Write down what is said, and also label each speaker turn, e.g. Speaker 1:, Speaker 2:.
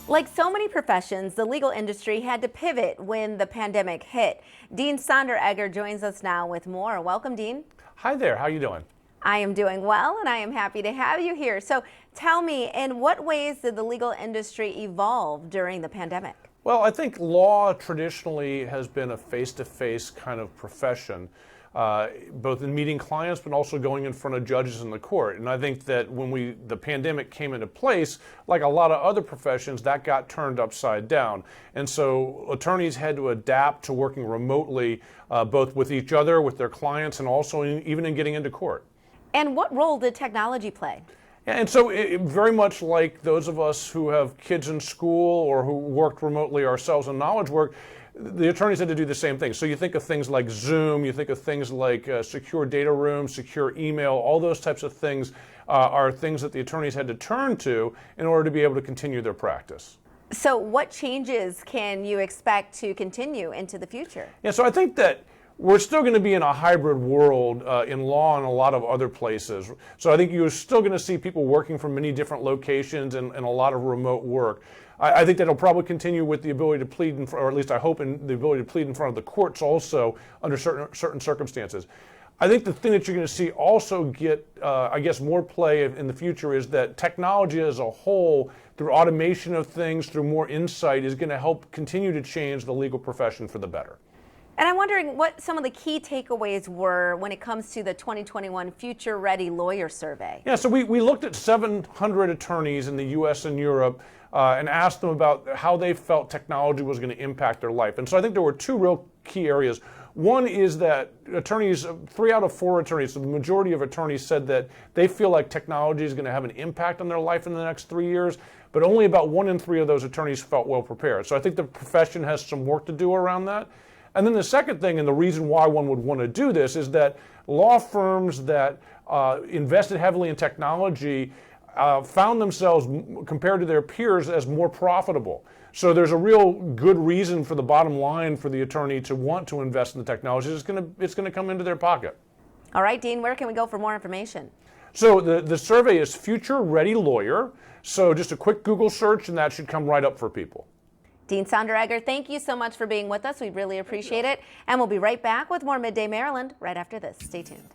Speaker 1: Like so many professions, the legal industry had to pivot when the pandemic hit. Dean Sonderegger joins us now with more. Welcome, Dean.
Speaker 2: Hi there, how you doing?
Speaker 1: I am doing well, and I am happy to have you here. So tell me, in what ways did the legal industry evolve during the pandemic?
Speaker 2: Well, I think law traditionally has been a face-to-face kind of profession, both in meeting clients but also going in front of judges in the court. And I think that when the pandemic came into place, like a lot of other professions, that got turned upside down. And so attorneys had to adapt to working remotely, both with each other, with their clients, and also even in getting into court.
Speaker 1: And what role did technology play?
Speaker 2: And so very much like those of us who have kids in school or who worked remotely ourselves in knowledge work, the attorneys had to do the same thing. So you think of things like Zoom, you think of things like secure data rooms, secure email, all those types of things are things that the attorneys had to turn to in order to be able to continue their practice.
Speaker 1: So what changes can you expect to continue into the future?
Speaker 2: Yeah, so I think that we're still going to be in a hybrid world in law and a lot of other places. So I think you're still going to see people working from many different locations and a lot of remote work. I think that'll probably continue with the ability to plead, or at least I hope, in the ability to plead in front of the courts also under certain circumstances. I think the thing that you're going to see also get, I guess, more play in the future is that technology as a whole, through automation of things, through more insight, is going to help continue to change the legal profession for the better.
Speaker 1: And I'm wondering what some of the key takeaways were when it comes to the 2021 Future Ready Lawyer Survey.
Speaker 2: Yeah, so we looked at 700 attorneys in the U.S. and Europe and asked them about how they felt technology was going to impact their life. And so I think there were two real key areas. One is that attorneys, 3 out of 4 attorneys, so the majority of attorneys said that they feel like technology is going to have an impact on their life in the next 3 years, but only about 1 in 3 of those attorneys felt well prepared. So I think the profession has some work to do around that. And then the second thing, and the reason why one would want to do this, is that law firms that invested heavily in technology found themselves, compared to their peers, as more profitable. So there's a real good reason for the bottom line for the attorney to want to invest in the technology. It's going to come into their pocket.
Speaker 1: All right, Dean, where can we go for more information?
Speaker 2: So the survey is Future Ready Lawyer. So just a quick Google search, and that should come right up for people.
Speaker 1: Dean Sonderegger, thank you so much for being with us. We really appreciate it. And we'll be right back with more Midday Maryland right after this. Stay tuned.